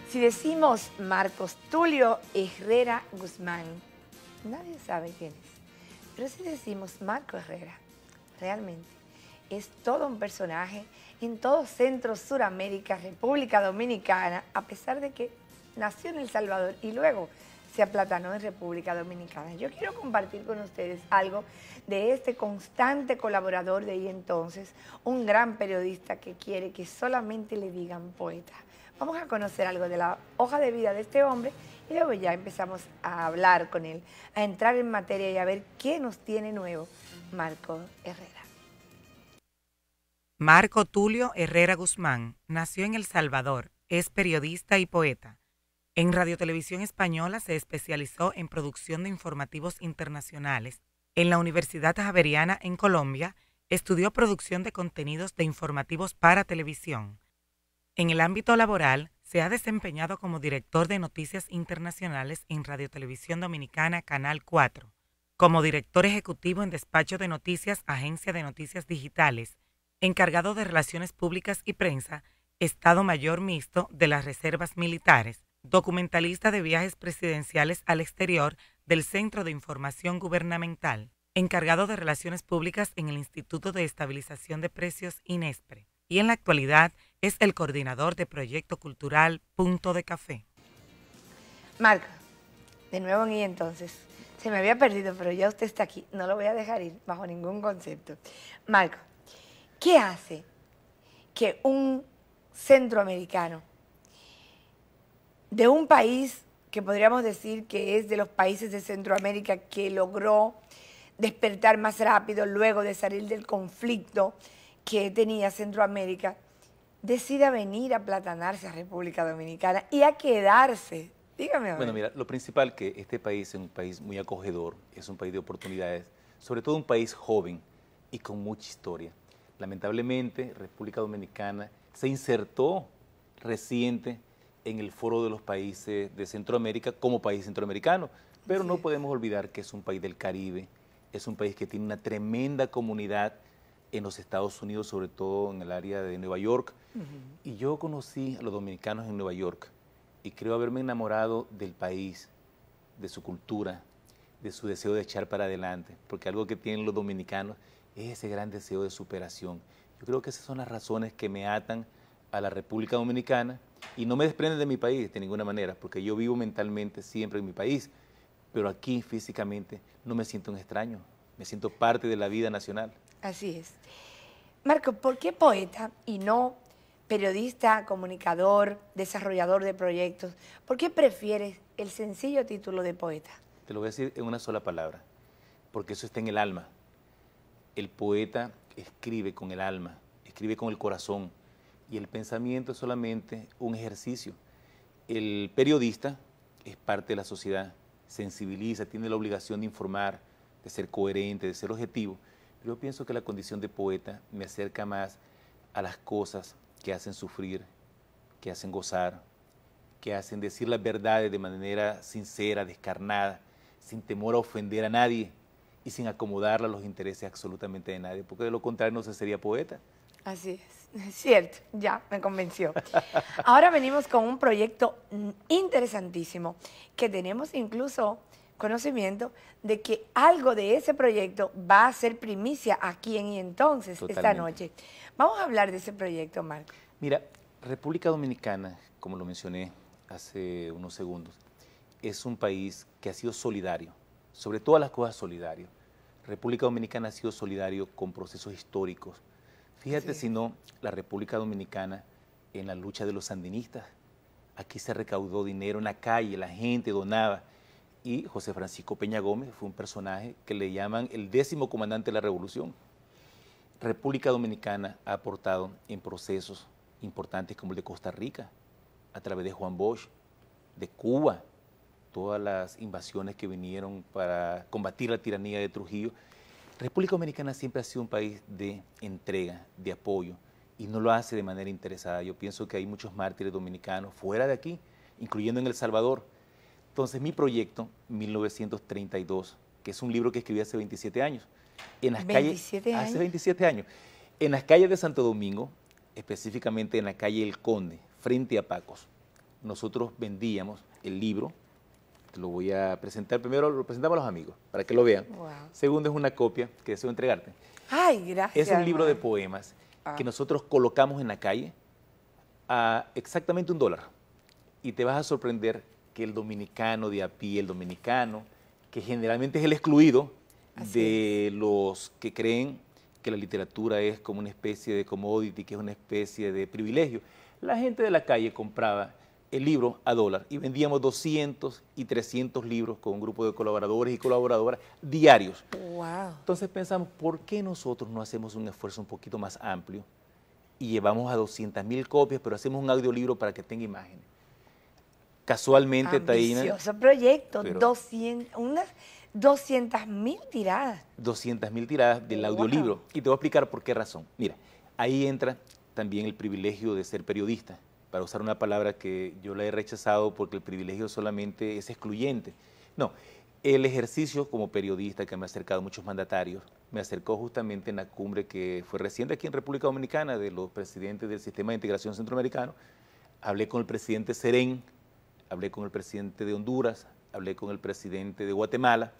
Si decimos Marcos Tulio Herrera Guzmán, nadie sabe quién es. Pero si decimos Marco Herrera, realmente es todo un personaje en todo Centro, Suramérica, República Dominicana, a pesar de que nació en El Salvador y luego se aplatanó en República Dominicana. Yo quiero compartir con ustedes algo de este constante colaborador de ahí entonces, un gran periodista que quiere que solamente le digan poeta. Vamos a conocer algo de la hoja de vida de este hombre y luego ya empezamos a hablar con él, a entrar en materia y a ver qué nos tiene nuevo Marco Herrera. Marco Tulio Herrera Guzmán nació en El Salvador, es periodista y poeta. En Radiotelevisión Española se especializó en producción de informativos internacionales. En la Universidad Javeriana en Colombia estudió producción de contenidos de informativos para televisión. En el ámbito laboral se ha desempeñado como director de noticias internacionales en Radiotelevisión Dominicana Canal 4, como director ejecutivo en Despacho de Noticias Agencia de Noticias Digitales, encargado de Relaciones Públicas y Prensa, Estado Mayor Mixto de las Reservas Militares, documentalista de viajes presidenciales al exterior del Centro de Información Gubernamental, encargado de Relaciones Públicas en el Instituto de Estabilización de Precios INESPRE, y en la actualidad es el coordinador de Proyecto Cultural Punto de Café. Marco, de nuevo en Y entonces. Se me había perdido, pero ya usted está aquí. No lo voy a dejar ir bajo ningún concepto. Marco, ¿qué hace que un centroamericano de un país que podríamos decir que es de los países de Centroamérica que logró despertar más rápido luego de salir del conflicto que tenía Centroamérica, decida venir a aplatanarse a República Dominicana y a quedarse? Dígame. Bueno, mira, lo principal que este país es un país muy acogedor, es un país de oportunidades, sobre todo un país joven y con mucha historia. Lamentablemente, República Dominicana se insertó reciente en el foro de los países de Centroamérica como país centroamericano, pero no podemos olvidar que es un país del Caribe, es un país que tiene una tremenda comunidad en los Estados Unidos, sobre todo en el área de Nueva York. Y yo conocí a los dominicanos en Nueva York y creo haberme enamorado del país, de su cultura, de su deseo de echar para adelante, porque algo que tienen los dominicanos es ese gran deseo de superación. Yo creo que esas son las razones que me atan a la República Dominicana y no me desprenden de mi país de ninguna manera, porque yo vivo mentalmente siempre en mi país, pero aquí físicamente no me siento un extraño, me siento parte de la vida nacional. Así es. Marco, ¿por qué poeta y no periodista, comunicador, desarrollador de proyectos? ¿Por qué prefieres el sencillo título de poeta? Te lo voy a decir en una sola palabra, porque eso está en el alma. El poeta escribe con el alma, escribe con el corazón, y el pensamiento es solamente un ejercicio. El periodista es parte de la sociedad, sensibiliza, tiene la obligación de informar, de ser coherente, de ser objetivo. Pero yo pienso que la condición de poeta me acerca más a las cosas que hacen sufrir, que hacen gozar, que hacen decir las verdades de manera sincera, descarnada, sin temor a ofender a nadie y sin acomodarla a los intereses absolutamente de nadie, porque de lo contrario no se sería poeta. Así es cierto, ya me convenció. Ahora venimos con un proyecto interesantísimo, que tenemos incluso conocimiento de que algo de ese proyecto va a ser primicia aquí en Y entonces, Totalmente. esta noche. Vamos a hablar de ese proyecto, Marco. Mira, República Dominicana, como lo mencioné hace unos segundos, es un país que ha sido solidario, sobre todas las cosas solidario. República Dominicana ha sido solidario con procesos históricos. Fíjate si no, la República Dominicana en la lucha de los sandinistas, aquí se recaudó dinero en la calle, la gente donaba, y José Francisco Peña Gómez fue un personaje que le llaman el 10º comandante de la revolución. República Dominicana ha aportado en procesos importantes como el de Costa Rica, a través de Juan Bosch, de Cuba, todas las invasiones que vinieron para combatir la tiranía de Trujillo. República Dominicana siempre ha sido un país de entrega, de apoyo, y no lo hace de manera interesada. Yo pienso que hay muchos mártires dominicanos fuera de aquí, incluyendo en El Salvador. Entonces, mi proyecto, 1932, que es un libro que escribí hace 27 años, en las 27 calles, años. hace 27 años, en las calles de Santo Domingo, específicamente en la calle El Conde, frente a Pacos, nosotros vendíamos el libro. Te lo voy a presentar. Primero lo presentamos a los amigos, para que lo vean. Wow. Segundo, es una copia que deseo entregarte. Ay, gracias. Es un libro de poemas que nosotros colocamos en la calle a exactamente $1. Y te vas a sorprender que el dominicano de a pie, el dominicano, que generalmente es el excluido de los que creen que la literatura es como una especie de commodity, que es una especie de privilegio. La gente de la calle compraba el libro a $1 y vendíamos 200 y 300 libros con un grupo de colaboradores y colaboradoras diarios. Wow. Entonces pensamos, ¿por qué nosotros no hacemos un esfuerzo un poquito más amplio y llevamos a 200.000 copias, pero hacemos un audiolibro para que tenga imágenes? Casualmente, Taina. Ambicioso proyecto, pero 200.000 tiradas. 200.000 tiradas del audiolibro. Y te voy a explicar por qué razón. Mira, ahí entra también el privilegio de ser periodista, para usar una palabra que yo la he rechazado porque el privilegio solamente es excluyente. No, el ejercicio como periodista que me ha acercado a muchos mandatarios, me acercó justamente en la cumbre que fue reciente aquí en República Dominicana de los presidentes del Sistema de Integración Centroamericano. Hablé con el presidente Serén, hablé con el presidente de Honduras, hablé con el presidente de Guatemala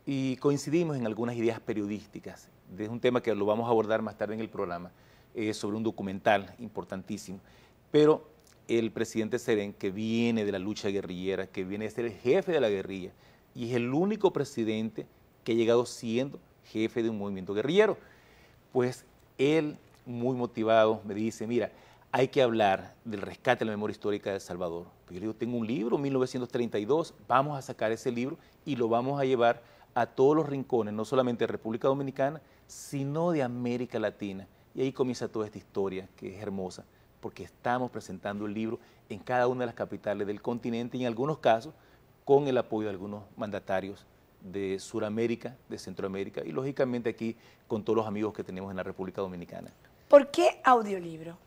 y coincidimos en algunas ideas periodísticas. Es un tema que lo vamos a abordar más tarde en el programa, sobre un documental importantísimo. Pero el presidente Serén, que viene de la lucha guerrillera, que viene de ser el jefe de la guerrilla, y es el único presidente que ha llegado siendo jefe de un movimiento guerrillero, pues él, muy motivado, me dice, mira, hay que hablar del rescate de la memoria histórica de El Salvador. Pues yo le digo, tengo un libro, 1932, vamos a sacar ese libro y lo vamos a llevar a todos los rincones, no solamente de República Dominicana, sino de América Latina. Y ahí comienza toda esta historia, que es hermosa, porque estamos presentando el libro en cada una de las capitales del continente y en algunos casos con el apoyo de algunos mandatarios de Sudamérica, de Centroamérica y lógicamente aquí con todos los amigos que tenemos en la República Dominicana. ¿Por qué audiolibro?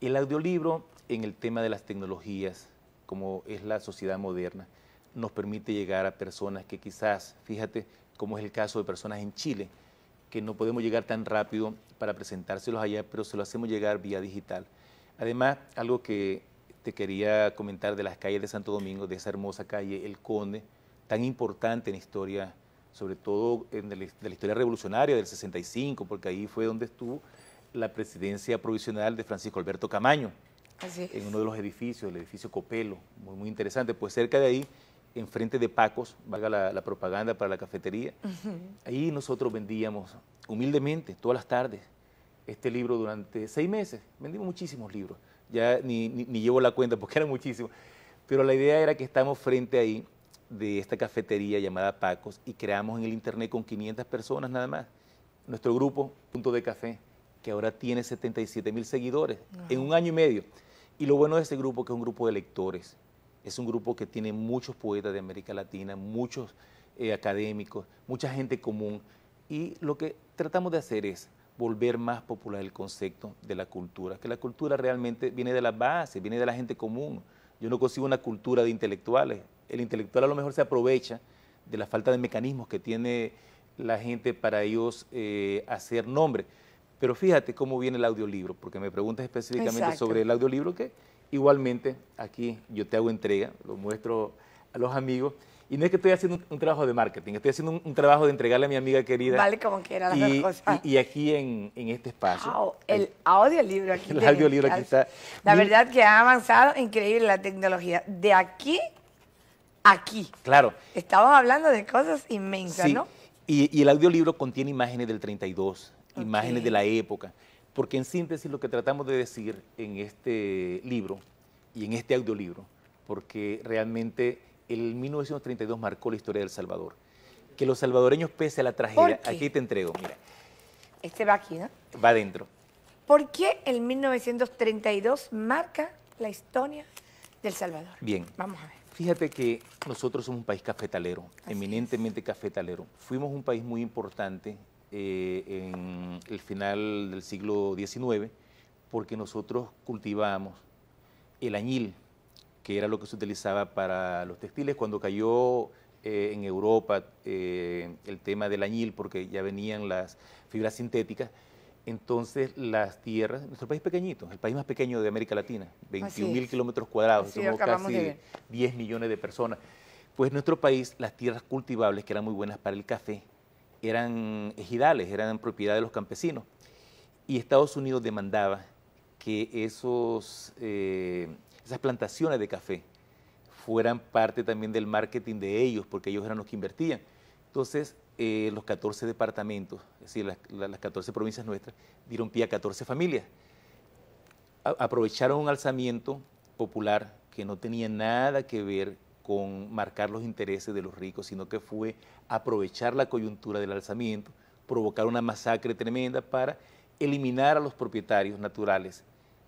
El audiolibro en el tema de las tecnologías, como es la sociedad moderna, nos permite llegar a personas que quizás, fíjate, como es el caso de personas en Chile, que no podemos llegar tan rápido para presentárselos allá, pero se lo hacemos llegar vía digital. Además, algo que te quería comentar de las calles de Santo Domingo, de esa hermosa calle El Conde, tan importante en la historia, sobre todo de la historia revolucionaria del 65, porque ahí fue donde estuvo la presidencia provisional de Francisco Alberto Camaño, en uno de los edificios, el edificio Copelo, muy interesante. Pues cerca de ahí, enfrente de Pacos, valga la propaganda para la cafetería, ahí nosotros vendíamos humildemente todas las tardes este libro durante 6 meses. Vendimos muchísimos libros, ya ni llevo la cuenta porque eran muchísimos, pero la idea era que estamos frente ahí de esta cafetería llamada Pacos y creamos en el internet con 500 personas nada más nuestro grupo Punto de Café, que ahora tiene 77.000 seguidores en 1 año y medio. Y lo bueno de este grupo que es un grupo de lectores, es un grupo que tiene muchos poetas de América Latina, muchos académicos, mucha gente común, y lo que tratamos de hacer es volver más popular el concepto de la cultura, que la cultura realmente viene de la base, viene de la gente común. Yo no consigo una cultura de intelectuales. El intelectual a lo mejor se aprovecha de la falta de mecanismos que tiene la gente para ellos hacer nombre. Pero fíjate cómo viene el audiolibro, porque me preguntas específicamente sobre el audiolibro, que igualmente aquí yo te hago entrega, lo muestro a los amigos. Y no es que estoy haciendo un trabajo de marketing, estoy haciendo un trabajo de entregarle a mi amiga querida. Vale, como quiera las dos cosas. Y aquí en este espacio. Wow, el audiolibro aquí. El audiolibro aquí está. La verdad que ha avanzado increíble la tecnología. De aquí a aquí. Claro. Estamos hablando de cosas inmensas, sí. ¿no? Y el audiolibro contiene imágenes del 32, imágenes de la época. Porque en síntesis lo que tratamos de decir en este libro y en este audiolibro, porque realmente el 1932 marcó la historia de El Salvador. Que los salvadoreños, pese a la tragedia, aquí te entrego, mira. Este va aquí, ¿no? Va adentro. ¿Por qué el 1932 marca la historia del Salvador? Bien. Vamos a ver. Fíjate que nosotros somos un país cafetalero, eminentemente cafetalero. Fuimos un país muy importante en el final del siglo XIX porque nosotros cultivamos el añil, que era lo que se utilizaba para los textiles cuando cayó en Europa el tema del añil, porque ya venían las fibras sintéticas. Entonces las tierras, nuestro país es pequeñito, el país más pequeño de América Latina, 21.000 kilómetros cuadrados, somos casi 10 millones de personas. Pues en nuestro país las tierras cultivables, que eran muy buenas para el café, eran ejidales, eran propiedad de los campesinos. Y Estados Unidos demandaba que esas plantaciones de café fueran parte también del marketing de ellos, porque ellos eran los que invertían. Entonces, los 14 departamentos, es decir, las 14 provincias nuestras, dieron pie a 14 familias. Aprovecharon un alzamiento popular que no tenía nada que ver con marcar los intereses de los ricos, sino que fue aprovechar la coyuntura del alzamiento, provocar una masacre tremenda para eliminar a los propietarios naturales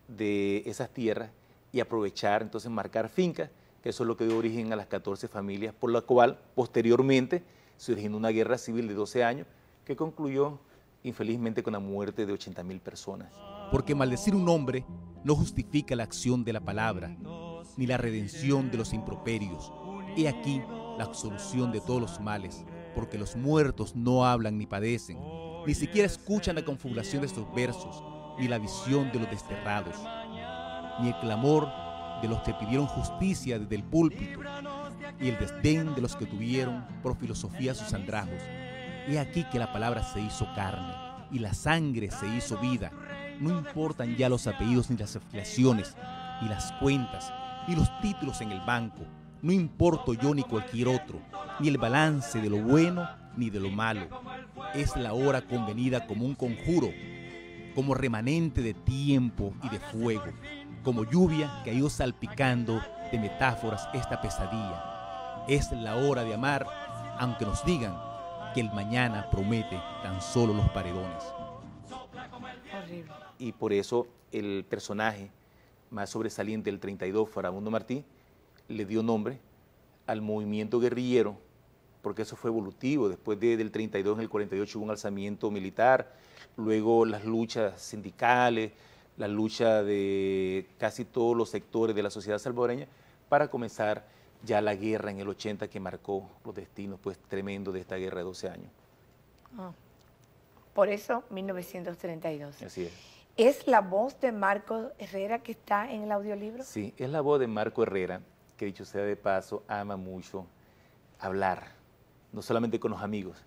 de esas tierras y aprovechar, entonces marcar fincas, que eso es lo que dio origen a las 14 familias, por la cual posteriormente se originó una guerra civil de 12 años que concluyó infelizmente con la muerte de 80.000 personas. Porque maldecir un hombre no justifica la acción de la palabra, ni la redención de los improperios. He aquí la solución de todos los males, porque los muertos no hablan ni padecen, ni siquiera escuchan la confabulación de estos versos, ni la visión de los desterrados, ni el clamor de los que pidieron justicia desde el púlpito, y el desdén de los que tuvieron por filosofía sus andrajos. He aquí que la palabra se hizo carne, y la sangre se hizo vida. No importan ya los apellidos ni las afiliaciones, ni las cuentas, ni los títulos en el banco. No importo yo ni cualquier otro, ni el balance de lo bueno ni de lo malo. Es la hora convenida como un conjuro, como remanente de tiempo y de fuego, como lluvia que ha ido salpicando de metáforas esta pesadilla. Es la hora de amar, aunque nos digan que el mañana promete tan solo los paredones. Horrible. Y por eso el personaje más sobresaliente del 32, Farabundo Martí, le dio nombre al movimiento guerrillero, porque eso fue evolutivo. Después del 32, en el 48 hubo un alzamiento militar, luego las luchas sindicales, la lucha de casi todos los sectores de la sociedad salvadoreña, para comenzar ya la guerra en el 80 que marcó los destinos pues tremendos de esta guerra de 12 años. Por eso, 1932. Así es. ¿Es la voz de Marco Herrera que está en el audiolibro? Sí, es la voz de Marco Herrera, que dicho sea de paso, ama mucho hablar, no solamente con los amigos,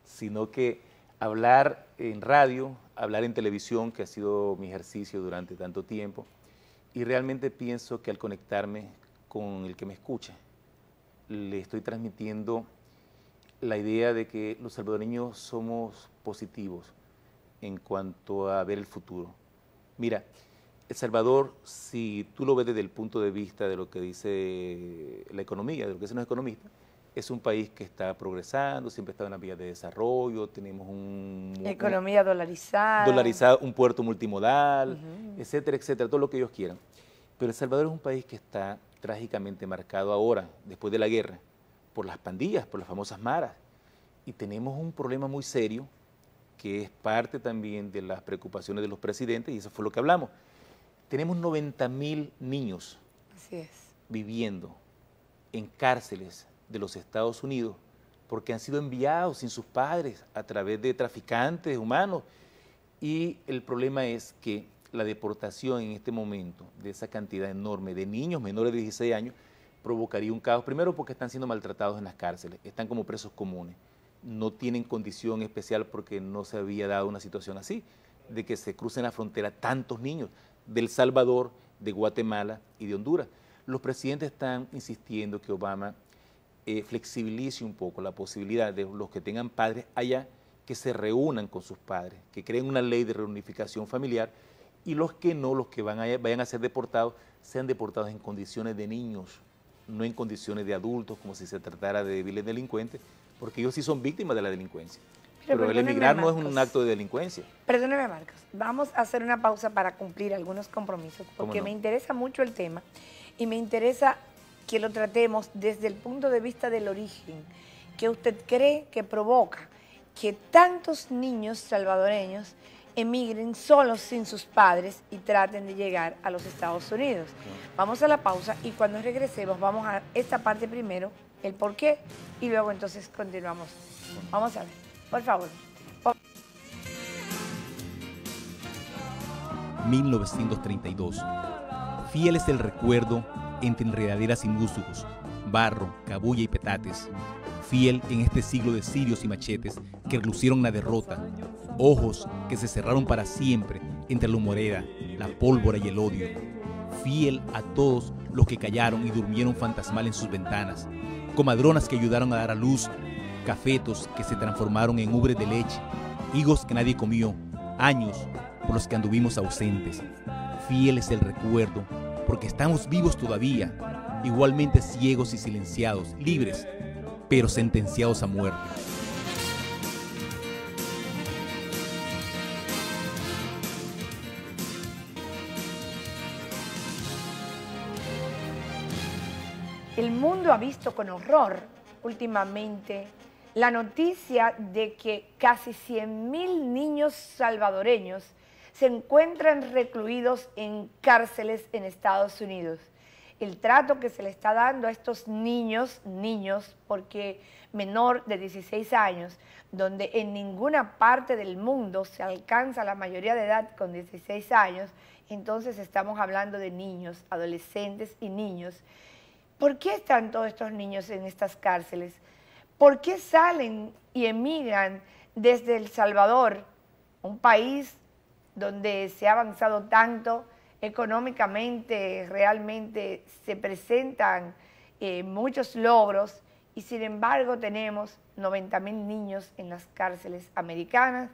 sino que hablar en radio, hablar en televisión, que ha sido mi ejercicio durante tanto tiempo, y realmente pienso que al conectarme con el que me escucha, le estoy transmitiendo la idea de que los salvadoreños somos positivos en cuanto a ver el futuro. Mira, El Salvador, si tú lo ves desde el punto de vista de lo que dice la economía, de lo que dicen los economistas, es un país que está progresando, siempre está en las vías de desarrollo, tenemos economía dolarizada, un puerto multimodal, etcétera, etcétera, todo lo que ellos quieran. Pero El Salvador es un país que está trágicamente marcado ahora, después de la guerra, por las pandillas, por las famosas maras. Y tenemos un problema muy serio, que es parte también de las preocupaciones de los presidentes, y eso fue lo que hablamos. Tenemos 90.000 niños viviendo en cárceles de los Estados Unidos porque han sido enviados sin sus padres a través de traficantes humanos. Y el problema es que la deportación en este momento de esa cantidad enorme de niños menores de 16 años provocaría un caos, primero porque están siendo maltratados en las cárceles, están como presos comunes, no tienen condición especial porque no se había dado una situación así, de que se crucen la frontera tantos niños de El Salvador, de Guatemala y de Honduras. Los presidentes están insistiendo que Obama flexibilice un poco la posibilidad de los que tengan padres allá que se reúnan con sus padres, que creen una ley de reunificación familiar, y los que no, los que vayan a ser deportados, sean deportados en condiciones de niños, no en condiciones de adultos, como si se tratara de débiles delincuentes, porque ellos sí son víctimas de la delincuencia. Pero el emigrar no es un acto de delincuencia. Perdóneme, Marcos, vamos a hacer una pausa para cumplir algunos compromisos, porque me interesa mucho el tema y me interesa que lo tratemos desde el punto de vista del origen, que usted cree que provoca que tantos niños salvadoreños emigren solos sin sus padres y traten de llegar a los Estados Unidos. Vamos a la pausa y cuando regresemos vamos a esta parte primero, el por qué, y luego entonces continuamos. Vamos a ver, por favor. 1932. Fiel es el recuerdo entre enredaderas y musgos, barro, cabulla y petates. Fiel en este siglo de cirios y machetes que relucieron la derrota. Ojos que se cerraron para siempre entre la humorera, la pólvora y el odio. Fiel a todos los que callaron y durmieron fantasmal en sus ventanas. Comadronas que ayudaron a dar a luz. Cafetos que se transformaron en ubres de leche. Higos que nadie comió. Años por los que anduvimos ausentes. Fiel es el recuerdo, porque estamos vivos todavía, igualmente ciegos y silenciados, libres, pero sentenciados a muerte. El mundo ha visto con horror últimamente la noticia de que casi 100.000 niños salvadoreños se encuentran recluidos en cárceles en Estados Unidos. El trato que se le está dando a estos niños, porque menor de 16 años, donde en ninguna parte del mundo se alcanza la mayoría de edad con 16 años, entonces estamos hablando de niños, adolescentes y niños. ¿Por qué están todos estos niños en estas cárceles? ¿Por qué salen y emigran desde El Salvador, un país donde se ha avanzado tanto económicamente, realmente se presentan muchos logros, y sin embargo tenemos 90.000 niños en las cárceles americanas,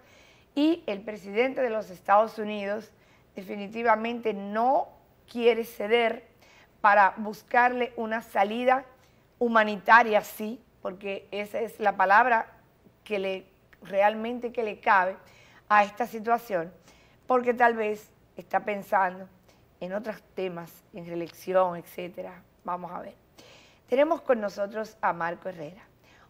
y el presidente de los Estados Unidos definitivamente no quiere ceder para buscarle una salida humanitaria, sí, porque esa es la palabra que realmente le cabe a esta situación, porque tal vez está pensando en otros temas, en reelección, etcétera. Vamos a ver. Tenemos con nosotros a Marco Herrera,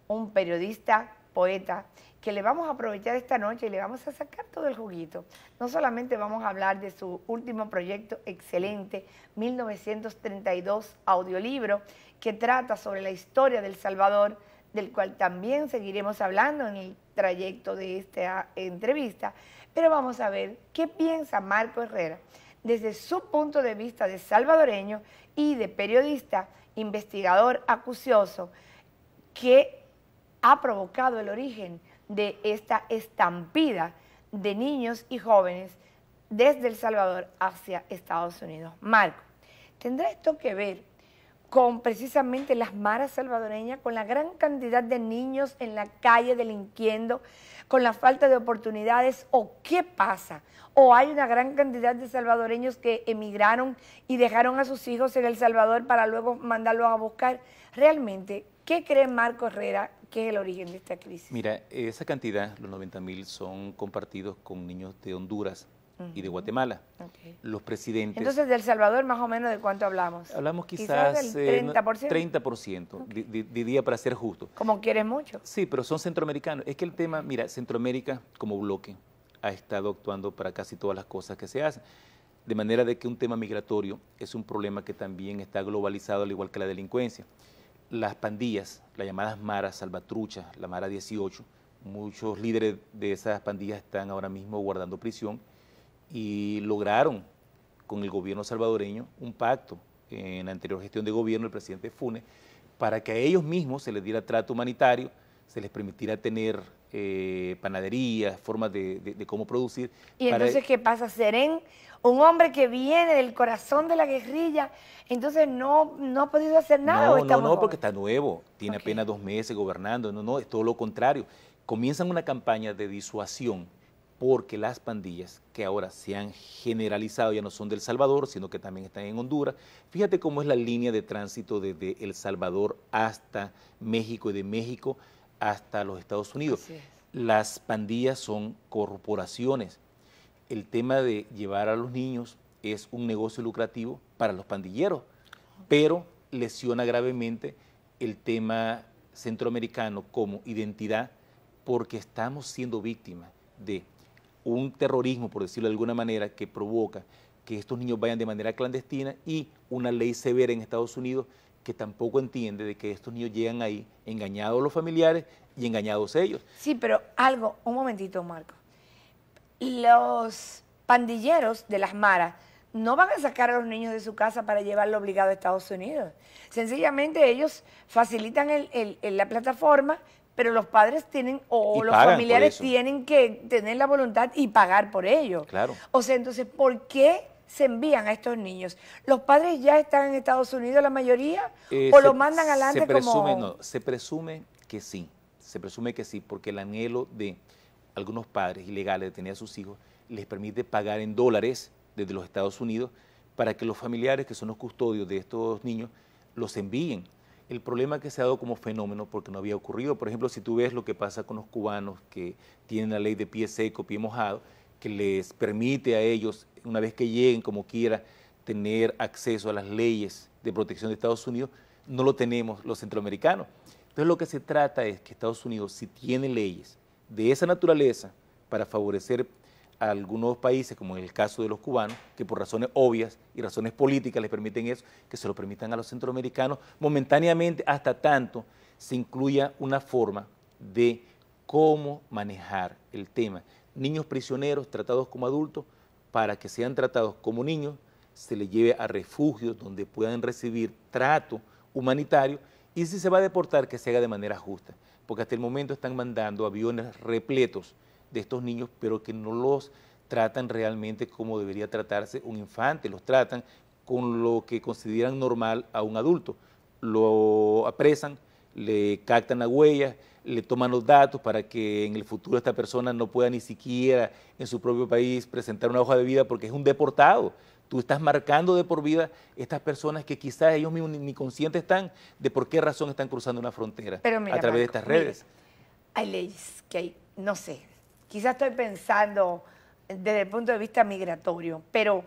un periodista, poeta, que le vamos a aprovechar esta noche y le vamos a sacar todo el juguito. No solamente vamos a hablar de su último proyecto excelente, 1932, audiolibro, que trata sobre la historia de El Salvador, del cual también seguiremos hablando en el trayecto de esta entrevista, pero vamos a ver qué piensa Marco Herrera desde su punto de vista de salvadoreño y de periodista, investigador acucioso, que ha provocado el origen de esta estampida de niños y jóvenes desde El Salvador hacia Estados Unidos. Marco, ¿tendrá esto que ver con precisamente las maras salvadoreñas, con la gran cantidad de niños en la calle delinquiendo, con la falta de oportunidades, o qué pasa? ¿O hay una gran cantidad de salvadoreños que emigraron y dejaron a sus hijos en El Salvador para luego mandarlos a buscar? Realmente, ¿qué cree Marco Herrera que es el origen de esta crisis? Mira, esa cantidad, los 90.000, son compartidos con niños de Honduras y de Guatemala. Okay. Los presidentes... Entonces, de El Salvador, más o menos, ¿de cuánto hablamos? Hablamos quizás del 30%. 30%, okay. Diría para ser justo. Como quieres mucho. Sí, pero son centroamericanos. Es que el tema, mira, Centroamérica como bloque ha estado actuando para casi todas las cosas que se hacen. De manera de que un tema migratorio es un problema que también está globalizado, al igual que la delincuencia. Las pandillas, las llamadas maras, salvatruchas, la Mara 18, muchos líderes de esas pandillas están ahora mismo guardando prisión, y lograron con el gobierno salvadoreño un pacto en la anterior gestión de gobierno del presidente Funes para que a ellos mismos se les diera trato humanitario, se les permitiera tener panaderías, formas de cómo producir. ¿Y entonces qué pasa? Serén, un hombre que viene del corazón de la guerrilla, entonces no ha podido hacer nada. No, porque está nuevo, tiene apenas 2 meses gobernando. No, es todo lo contrario. Comienzan una campaña de disuasión, porque las pandillas que ahora se han generalizado ya no son de El Salvador, sino que también están en Honduras. Fíjate cómo es la línea de tránsito desde El Salvador hasta México y de México hasta los Estados Unidos. Las pandillas son corporaciones. El tema de llevar a los niños es un negocio lucrativo para los pandilleros, pero lesiona gravemente el tema centroamericano como identidad, porque estamos siendo víctimas de un terrorismo, por decirlo de alguna manera, que provoca que estos niños vayan de manera clandestina, y una ley severa en Estados Unidos que tampoco entiende de que estos niños llegan ahí engañados los familiares y engañados ellos. Sí, pero un momentito, Marco. pandilleros de las maras no van a sacar a los niños de su casa para llevarlo obligado a Estados Unidos. Sencillamente ellos facilitan la plataforma, pero los padres tienen, o los familiares tienen que tener la voluntad y pagar por ello. Claro. O sea, entonces, ¿por qué se envían a estos niños? ¿Los padres ya están en Estados Unidos, la mayoría? ¿O los mandan adelante se presume que sí. Se presume que sí, porque el anhelo de algunos padres ilegales de tener a sus hijos les permite pagar en dólares desde los Estados Unidos para que los familiares, que son los custodios de estos niños, los envíen. El problema que se ha dado como fenómeno, porque no había ocurrido, por ejemplo, si tú ves lo que pasa con los cubanos que tienen la ley de pie seco, pie mojado, que les permite a ellos, una vez que lleguen como quiera, tener acceso a las leyes de protección de Estados Unidos, no lo tenemos los centroamericanos. Entonces lo que se trata es que Estados Unidos, si tiene leyes de esa naturaleza para favorecer a algunos países, como en el caso de los cubanos, que por razones obvias y razones políticas les permiten eso, que se lo permitan a los centroamericanos momentáneamente, hasta tanto se incluya una forma de cómo manejar el tema. Niños prisioneros tratados como adultos, para que sean tratados como niños, se les lleve a refugios donde puedan recibir trato humanitario, y si se va a deportar, que se haga de manera justa, porque hasta el momento están mandando aviones repletos de estos niños, pero que no los tratan realmente como debería tratarse un infante, los tratan con lo que consideran normal a un adulto. Lo apresan, le captan las huellas, le toman los datos para que en el futuro esta persona no pueda ni siquiera en su propio país presentar una hoja de vida porque es un deportado. Tú estás marcando de por vida estas personas que quizás ellos mismos ni conscientes están de por qué razón están cruzando una frontera a través de estas redes. Hay leyes que hay, no sé, quizás estoy pensando desde el punto de vista migratorio, pero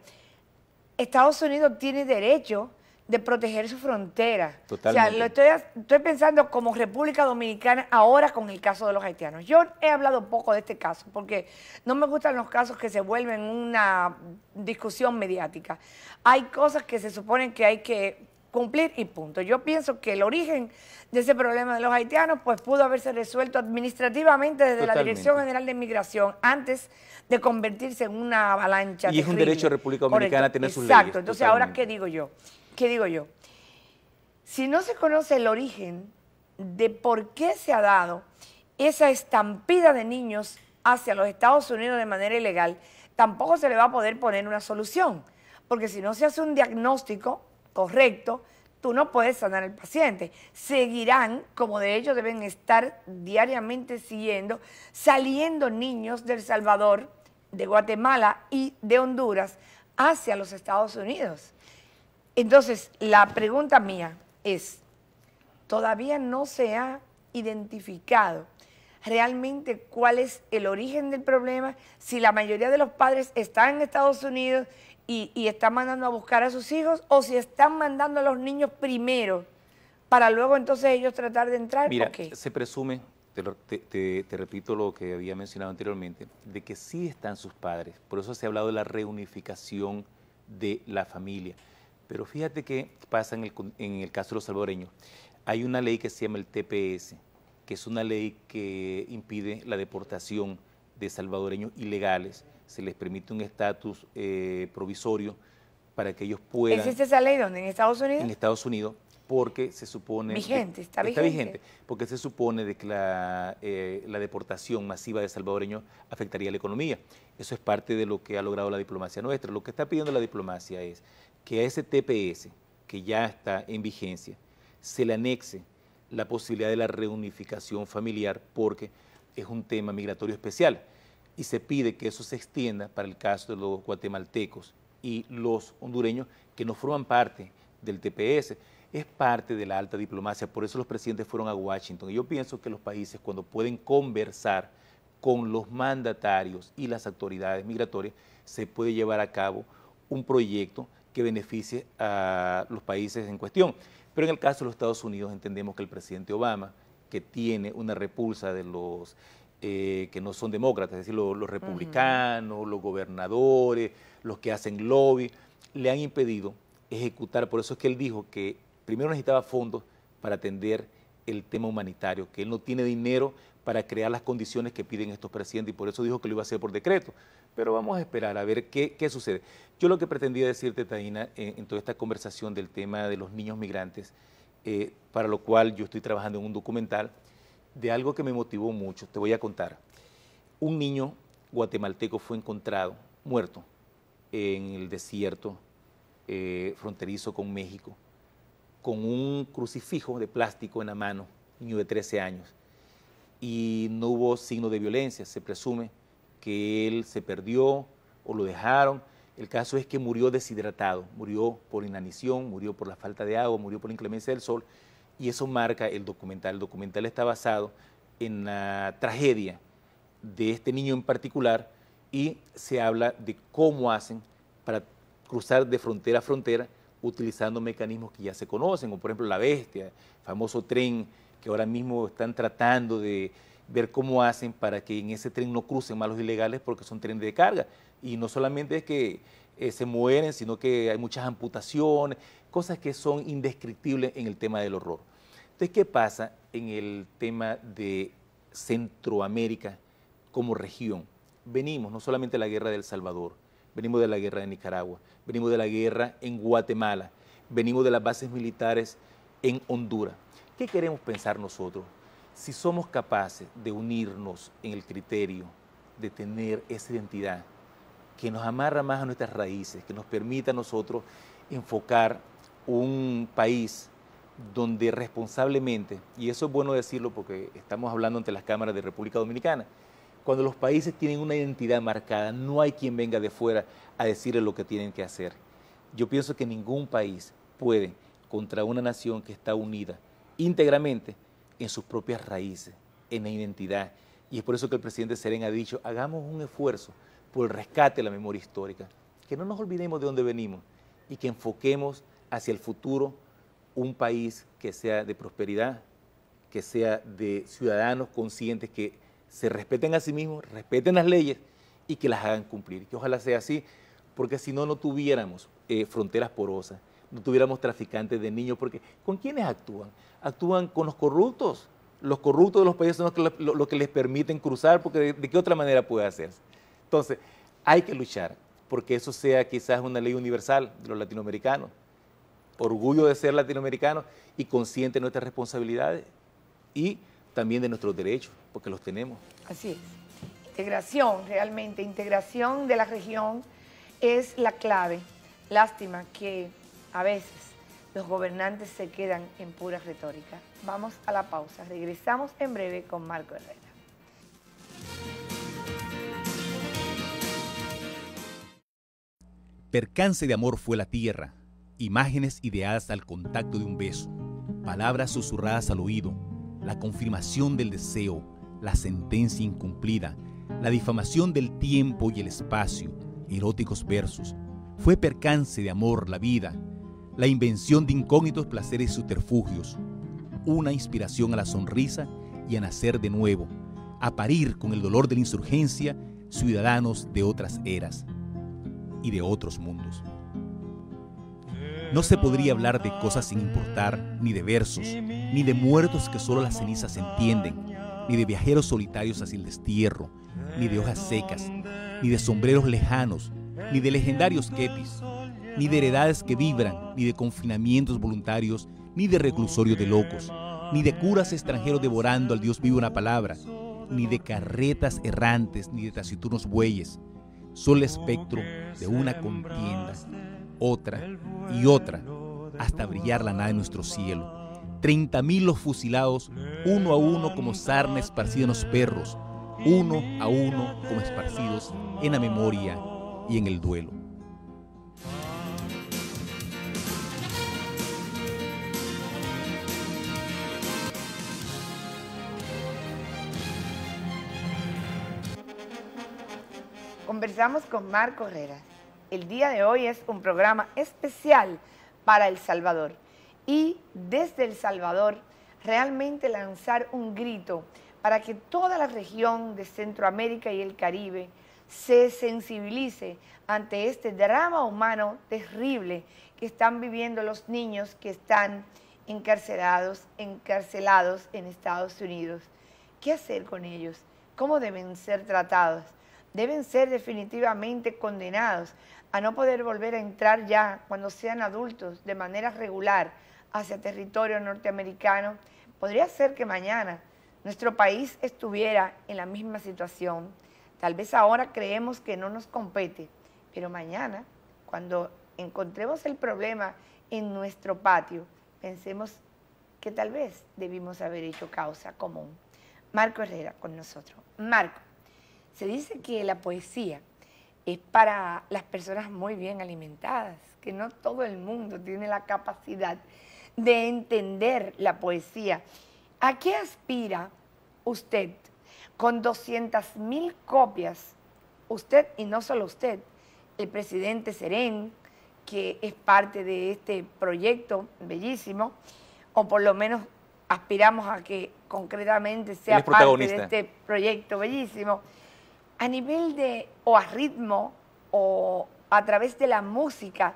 Estados Unidos tiene derecho de proteger su frontera. Totalmente. O sea, estoy pensando como República Dominicana ahora con el caso de los haitianos. Yo he hablado poco de este caso porque no me gustan los casos que se vuelven una discusión mediática. Hay cosas que se suponen que hay que cumplir y punto. Yo pienso que el origen de ese problema de los haitianos pues pudo haberse resuelto administrativamente desde la Dirección General de Inmigración antes de convertirse en una avalancha. Y es un derecho de República Dominicana tener sus leyes. Exacto. Entonces, ahora, ¿qué digo yo? Si no se conoce el origen de por qué se ha dado esa estampida de niños hacia los Estados Unidos de manera ilegal, tampoco se le va a poder poner una solución, porque si no se hace un diagnóstico correcto, tú no puedes sanar al paciente. Seguirán, como de hecho deben estar diariamente saliendo niños de El Salvador, de Guatemala y de Honduras hacia los Estados Unidos. Entonces, la pregunta mía es, todavía no se ha identificado realmente cuál es el origen del problema, si la mayoría de los padres están en Estados Unidos y están mandando a buscar a sus hijos, o si están mandando a los niños primero para luego entonces ellos tratar de entrar. Mira, se presume, te repito lo que había mencionado anteriormente, de que sí están sus padres, por eso se ha hablado de la reunificación de la familia. Pero fíjate qué pasa en el caso de los salvadoreños. Hay una ley que se llama el TPS, que es una ley que impide la deportación de salvadoreños ilegales. Se les permite un estatus provisorio para que ellos puedan... ¿Existe esa ley dónde? ¿En Estados Unidos? En Estados Unidos, porque se supone... Vigente, está vigente. Porque se supone de que la deportación masiva de salvadoreños afectaría la economía. Eso es parte de lo que ha logrado la diplomacia nuestra. Lo que está pidiendo la diplomacia es que a ese TPS, que ya está en vigencia, se le anexe la posibilidad de la reunificación familiar, porque es un tema migratorio especial, y se pide que eso se extienda para el caso de los guatemaltecos y los hondureños que no forman parte del TPS. Es parte de la alta diplomacia, por eso los presidentes fueron a Washington. Y yo pienso que los países, cuando pueden conversar con los mandatarios y las autoridades migratorias, se puede llevar a cabo un proyecto que beneficie a los países en cuestión. Pero en el caso de los Estados Unidos entendemos que el presidente Obama, que tiene una repulsa de los que no son demócratas, es decir, los republicanos, los gobernadores, los que hacen lobby, le han impedido ejecutar. Por eso es que él dijo que primero necesitaba fondos para atender el tema humanitario, que él no tiene dinero para crear las condiciones que piden estos presidentes, y por eso dijo que lo iba a hacer por decreto. Pero vamos a esperar a ver qué sucede. Yo lo que pretendía decirte, Taina, en toda esta conversación del tema de los niños migrantes, para lo cual yo estoy trabajando en un documental, de algo que me motivó mucho, te voy a contar. Un niño guatemalteco fue encontrado muerto en el desierto fronterizo con México, con un crucifijo de plástico en la mano, niño de 13 años, y no hubo signo de violencia. Se presume que él se perdió o lo dejaron. El caso es que murió deshidratado, murió por inanición, murió por la falta de agua, murió por la inclemencia del sol, y eso marca el documental. El documental está basado en la tragedia de este niño en particular, y se habla de cómo hacen para cruzar de frontera a frontera utilizando mecanismos que ya se conocen, como por ejemplo la Bestia, famoso tren que ahora mismo están tratando de ver cómo hacen para que en ese tren no crucen malos ilegales, porque son trenes de carga. Y no solamente es que se mueren, sino que hay muchas amputaciones, cosas que son indescriptibles en el tema del horror. Entonces, ¿qué pasa en el tema de Centroamérica como región? Venimos no solamente de la guerra de El Salvador, venimos de la guerra de Nicaragua, venimos de la guerra en Guatemala, venimos de las bases militares en Honduras. ¿Qué queremos pensar nosotros? Si somos capaces de unirnos en el criterio de tener esa identidad que nos amarra más a nuestras raíces, que nos permita a nosotros enfocar un país donde responsablemente, y eso es bueno decirlo porque estamos hablando ante las cámaras de República Dominicana, cuando los países tienen una identidad marcada, no hay quien venga de fuera a decirles lo que tienen que hacer. Yo pienso que ningún país puede contra una nación que está unida íntegramente en sus propias raíces, en la identidad. Y es por eso que el presidente Serén ha dicho, hagamos un esfuerzo por el rescate de la memoria histórica, que no nos olvidemos de dónde venimos y que enfoquemos hacia el futuro un país que sea de prosperidad, que sea de ciudadanos conscientes que se respeten a sí mismos, respeten las leyes y que las hagan cumplir. Que ojalá sea así, porque si no, no tuviéramos fronteras porosas, no tuviéramos traficantes de niños, porque ¿con quiénes actúan? Actúan con los corruptos. Los corruptos de los países son los que les permiten cruzar, porque ¿de qué otra manera puede hacerse? Entonces, hay que luchar porque eso sea quizás una ley universal de los latinoamericanos, orgullo de ser latinoamericanos y consciente de nuestras responsabilidades y también de nuestros derechos, porque los tenemos. Así es. Integración, realmente, integración de la región es la clave. Lástima que a veces los gobernantes se quedan en pura retórica. Vamos a la pausa. Regresamos en breve con Marco Herrera. Percance de amor fue la tierra, imágenes ideadas al contacto de un beso, palabras susurradas al oído, la confirmación del deseo, la sentencia incumplida, la difamación del tiempo y el espacio, eróticos versos. Fue percance de amor la vida, la invención de incógnitos placeres y subterfugios, una inspiración a la sonrisa y a nacer de nuevo, a parir con el dolor de la insurgencia ciudadanos de otras eras y de otros mundos. No se podría hablar de cosas sin importar, ni de versos, ni de muertos que solo las cenizas entienden, ni de viajeros solitarios hacia el destierro, ni de hojas secas, ni de sombreros lejanos, ni de legendarios kepis, ni de heredades que vibran, ni de confinamientos voluntarios, ni de reclusorios de locos, ni de curas extranjeros devorando al Dios vivo una palabra, ni de carretas errantes, ni de taciturnos bueyes. Solo el espectro de una contienda, otra y otra, hasta brillar la nada de nuestro cielo. 30.000 los fusilados, uno a uno como sarna esparcida en los perros, uno a uno como esparcidos en la memoria y en el duelo. Conversamos con Marco Herrera. El día de hoy es un programa especial para El Salvador. Y desde El Salvador realmente lanzar un grito para que toda la región de Centroamérica y el Caribe se sensibilice ante este drama humano terrible que están viviendo los niños que están encarcelados en Estados Unidos. ¿Qué hacer con ellos? ¿Cómo deben ser tratados? Deben ser definitivamente condenados a no poder volver a entrar ya cuando sean adultos de manera regular hacia territorio norteamericano. Podría ser que mañana nuestro país estuviera en la misma situación. Tal vez ahora creemos que no nos compete, pero mañana, cuando encontremos el problema en nuestro patio, pensemos que tal vez debimos haber hecho causa común. Marco Herrera con nosotros. Marco, se dice que la poesía es para las personas muy bien alimentadas, que no todo el mundo tiene la capacidad de entender la poesía. ¿A qué aspira usted con 200.000 copias? Usted, y no solo usted, el presidente Serén, que es parte de este proyecto bellísimo, o por lo menos aspiramos a que concretamente sea parte de este proyecto bellísimo, a nivel de, o a ritmo, o a través de la música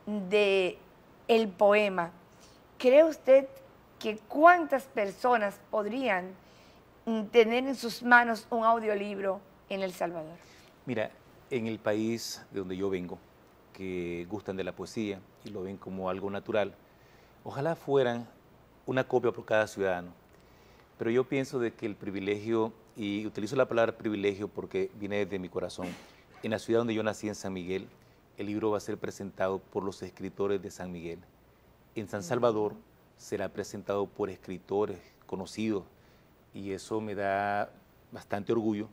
de el poema. ¿Cree usted que cuántas personas podrían tener en sus manos un audiolibro en El Salvador? Mira, en el país de donde yo vengo, que gustan de la poesía y lo ven como algo natural, ojalá fueran una copia por cada ciudadano. Pero yo pienso de que el privilegio, y utilizo la palabra privilegio porque viene desde mi corazón, en la ciudad donde yo nací, en San Miguel, el libro va a ser presentado por los escritores de San Miguel. En San Salvador será presentado por escritores conocidos y eso me da bastante orgullo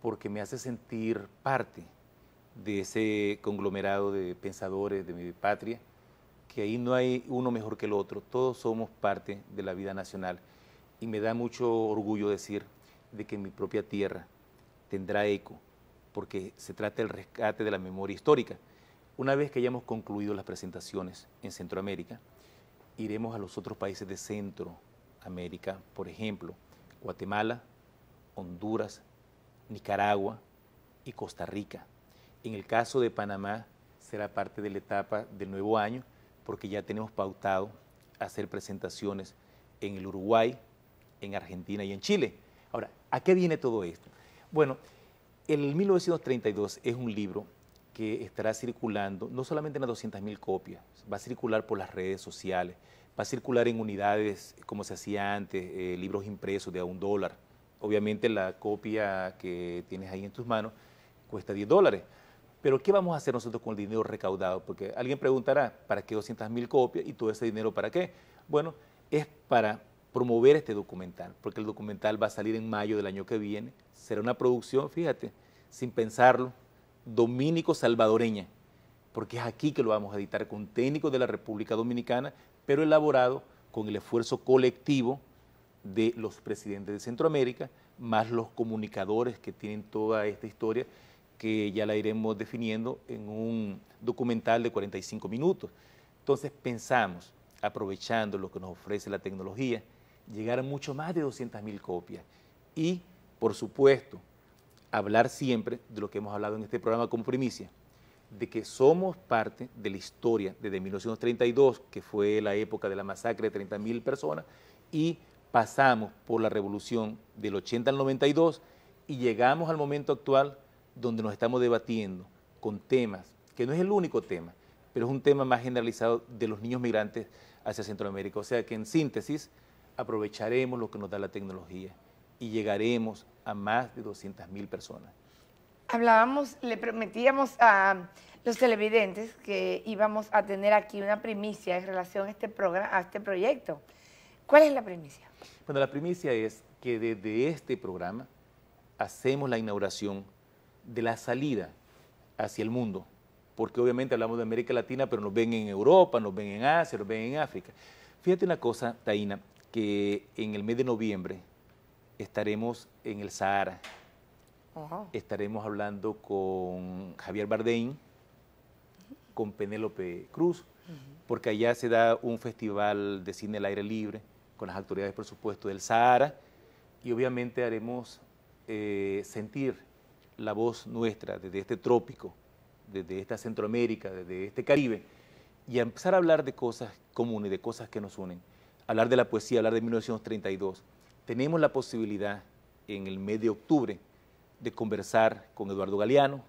porque me hace sentir parte de ese conglomerado de pensadores de mi patria, que ahí no hay uno mejor que el otro, todos somos parte de la vida nacional y me da mucho orgullo decir de que mi propia tierra tendrá eco, porque se trata del rescate de la memoria histórica. Una vez que hayamos concluido las presentaciones en Centroamérica, iremos a los otros países de Centroamérica, por ejemplo, Guatemala, Honduras, Nicaragua y Costa Rica. En el caso de Panamá, será parte de la etapa del nuevo año, porque ya tenemos pautado hacer presentaciones en el Uruguay, en Argentina y en Chile. Ahora, ¿a qué viene todo esto? Bueno, el 1932 es un libro que estará circulando, no solamente en las 200.000 copias, va a circular por las redes sociales, va a circular en unidades como se hacía antes, libros impresos de $1. Obviamente la copia que tienes ahí en tus manos cuesta $10. Pero ¿qué vamos a hacer nosotros con el dinero recaudado? Porque alguien preguntará, ¿para qué 200.000 copias y todo ese dinero para qué? Bueno, es para promover este documental, porque el documental va a salir en mayo del año que viene. Será una producción, fíjate, sin pensarlo, dominico-salvadoreña, porque es aquí que lo vamos a editar con técnicos de la República Dominicana, pero elaborado con el esfuerzo colectivo de los presidentes de Centroamérica, más los comunicadores que tienen toda esta historia, que ya la iremos definiendo en un documental de 45 minutos. Entonces pensamos, aprovechando lo que nos ofrece la tecnología, llegar a mucho más de 200.000 copias y, por supuesto, hablar siempre de lo que hemos hablado en este programa como primicia, de que somos parte de la historia desde 1932, que fue la época de la masacre de 30.000 personas, y pasamos por la revolución del 80 al 92 y llegamos al momento actual donde nos estamos debatiendo con temas, que no es el único tema, pero es un tema más generalizado de los niños migrantes hacia Centroamérica. O sea que en síntesis aprovecharemos lo que nos da la tecnología y llegaremos a más de 200.000 personas. Hablábamos, le prometíamos a los televidentes que íbamos a tener aquí una primicia en relación a este programa, a este proyecto. ¿Cuál es la primicia? Bueno, la primicia es que desde este programa hacemos la inauguración de la salida hacia el mundo, porque obviamente hablamos de América Latina, pero nos ven en Europa, nos ven en Asia, nos ven en África. Fíjate una cosa, Taina, que en el mes de noviembre estaremos en el Sahara, estaremos hablando con Javier Bardem, con Penélope Cruz, porque allá se da un festival de cine al aire libre, con las autoridades, por supuesto, del Sahara, y obviamente haremos sentir la voz nuestra desde este trópico, desde esta Centroamérica, desde este Caribe, y a empezar a hablar de cosas comunes, de cosas que nos unen. Hablar de la poesía, hablar de 1932, tenemos la posibilidad en el mes de octubre de conversar con Eduardo Galeano,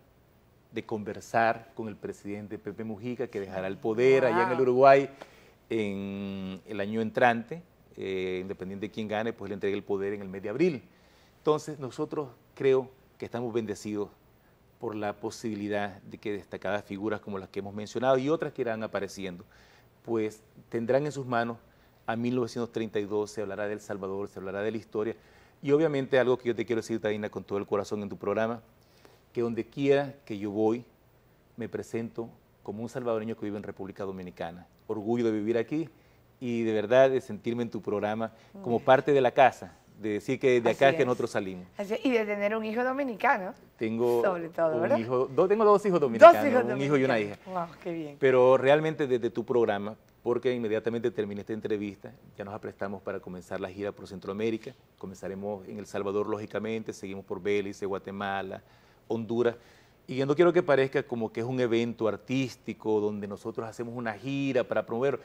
de conversar con el presidente Pepe Mujica, que dejará el poder allá en el Uruguay en el año entrante, independiente de quién gane, pues le entregue el poder en el mes de abril. Entonces, nosotros creo que estamos bendecidos por la posibilidad de que destacadas figuras como las que hemos mencionado y otras que irán apareciendo, pues tendrán en sus manos a 1932, se hablará de El Salvador, se hablará de la historia, y obviamente algo que yo te quiero decir, Taina, con todo el corazón en tu programa, que donde quiera que yo voy, me presento como un salvadoreño que vive en República Dominicana. Orgullo de vivir aquí y de verdad de sentirme en tu programa como parte de la casa, de decir que de acá es que nosotros salimos. Y de tener un hijo dominicano. Tengo sobre todo, ¿verdad? Tengo dos hijos dominicanos, Dos hijos un hijo y una hija. Wow, qué bien. Pero realmente desde tu programa, porque inmediatamente terminé esta entrevista, ya nos aprestamos para comenzar la gira por Centroamérica. Comenzaremos en El Salvador, lógicamente, seguimos por Belice, Guatemala, Honduras. Y yo no quiero que parezca como que es un evento artístico donde nosotros hacemos una gira para promover.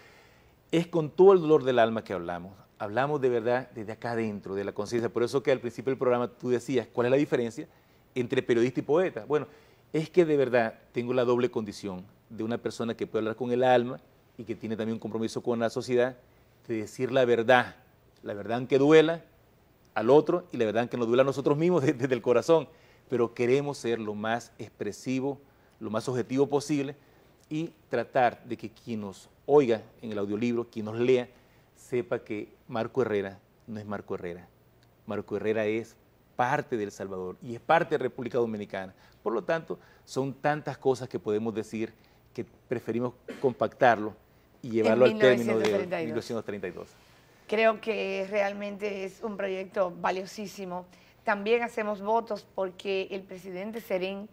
Es con todo el dolor del alma que hablamos. Hablamos de verdad desde acá adentro, de la conciencia. Por eso que al principio del programa tú decías, ¿cuál es la diferencia entre periodista y poeta? Bueno, es que de verdad tengo la doble condición de una persona que puede hablar con el alma y que tiene también un compromiso con la sociedad, de decir la verdad aunque duela al otro y la verdad aunque nos duela a nosotros mismos desde el corazón, pero queremos ser lo más expresivo, lo más objetivo posible y tratar de que quien nos oiga en el audiolibro, quien nos lea, sepa que Marco Herrera no es Marco Herrera. Marco Herrera es parte de El Salvador y es parte de República Dominicana. Por lo tanto, son tantas cosas que podemos decir que preferimos compactarlo y llevarlo al término de 1932. Creo que realmente es un proyecto valiosísimo. También hacemos votos porque el presidente Serén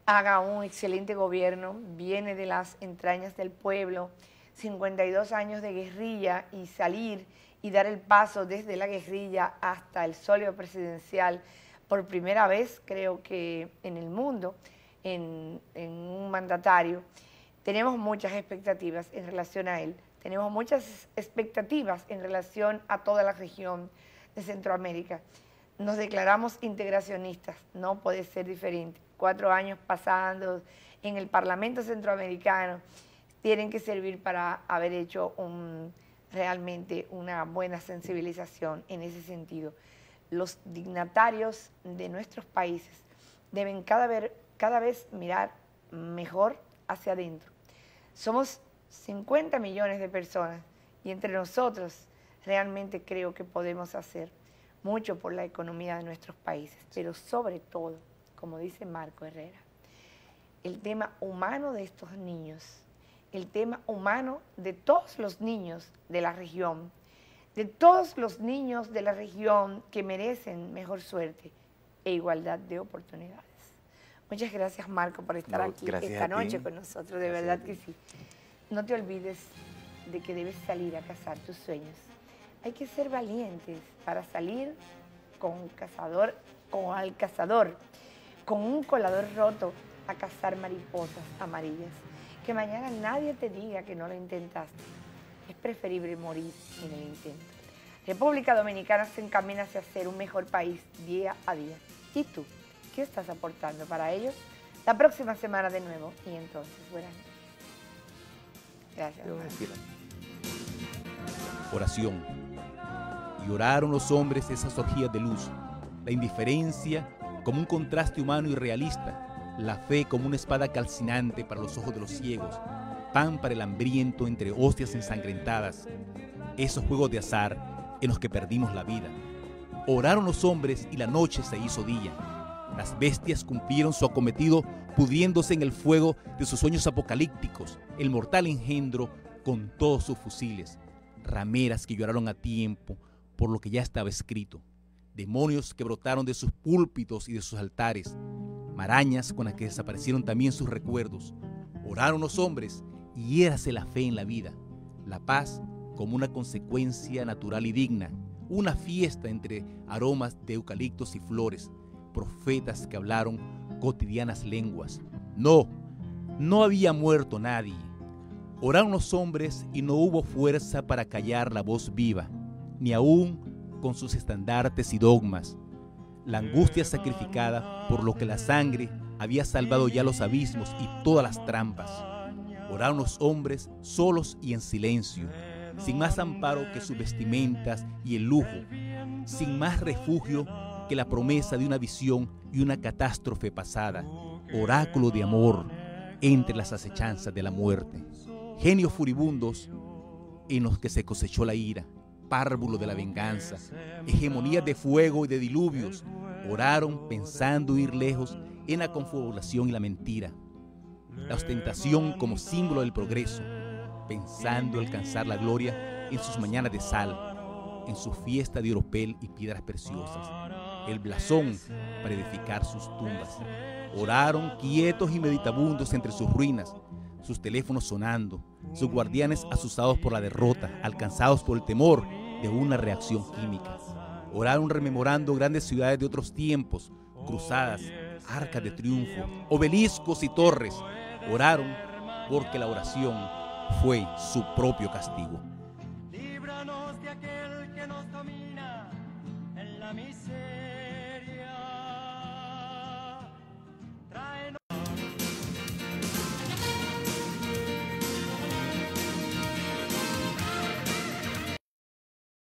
haga un excelente gobierno, viene de las entrañas del pueblo, 52 años de guerrilla y salir y dar el paso desde la guerrilla hasta el solio presidencial por primera vez, creo que en el mundo, en un mandatario. Tenemos muchas expectativas en relación a él, tenemos muchas expectativas en relación a toda la región de Centroamérica. Nos declaramos integracionistas, no puede ser diferente. 4 años pasando en el Parlamento Centroamericano tienen que servir para haber hecho realmente una buena sensibilización en ese sentido. Los dignatarios de nuestros países deben cada vez mirar mejor hacia adentro. Somos 50 millones de personas y entre nosotros realmente creo que podemos hacer mucho por la economía de nuestros países, pero sobre todo, como dice Marco Herrera, el tema humano de estos niños, el tema humano de todos los niños de la región, de todos los niños de la región que merecen mejor suerte e igualdad de oportunidades. Muchas gracias, Marco, por estar aquí esta noche con nosotros, de verdad que sí. No te olvides de que debes salir a cazar tus sueños. Hay que ser valientes para salir con al cazador, con un colador roto a cazar mariposas amarillas. Que mañana nadie te diga que no lo intentaste. Es preferible morir en el intento. República Dominicana se encamina hacia ser un mejor país día a día. ¿Y tú? ¿Qué estás aportando para ellos? La próxima semana de nuevo y entonces, buenas noches. Gracias. Oración. Y oraron los hombres esas orgías de luz, la indiferencia como un contraste humano y realista, la fe como una espada calcinante para los ojos de los ciegos, pan para el hambriento entre hostias ensangrentadas, esos juegos de azar en los que perdimos la vida. Oraron los hombres y la noche se hizo día. Las bestias cumplieron su acometido pudriéndose en el fuego de sus sueños apocalípticos, el mortal engendro con todos sus fusiles, rameras que lloraron a tiempo por lo que ya estaba escrito, demonios que brotaron de sus púlpitos y de sus altares, marañas con las que desaparecieron también sus recuerdos. Oraron los hombres y érase la fe en la vida, la paz como una consecuencia natural y digna, una fiesta entre aromas de eucaliptos y flores, profetas que hablaron cotidianas lenguas. No había muerto nadie. Oraron los hombres y no hubo fuerza para callar la voz viva, ni aún con sus estandartes y dogmas, la angustia sacrificada por lo que la sangre había salvado ya los abismos y todas las trampas. Oraron los hombres solos y en silencio, sin más amparo que sus vestimentas y el lujo, sin más refugio que la promesa de una visión y una catástrofe pasada, oráculo de amor entre las acechanzas de la muerte. Genios furibundos en los que se cosechó la ira, párvulo de la venganza, hegemonías de fuego y de diluvios, oraron pensando ir lejos en la confabulación y la mentira, la ostentación como símbolo del progreso, pensando alcanzar la gloria en sus mañanas de sal, en su fiesta de oropel y piedras preciosas, el blasón para edificar sus tumbas. Oraron quietos y meditabundos entre sus ruinas, sus teléfonos sonando, sus guardianes asustados por la derrota, alcanzados por el temor de una reacción química. Oraron rememorando grandes ciudades de otros tiempos, cruzadas, arcas de triunfo, obeliscos y torres. Oraron porque la oración fue su propio castigo. Líbranos de aquel que nos domina en la miseria.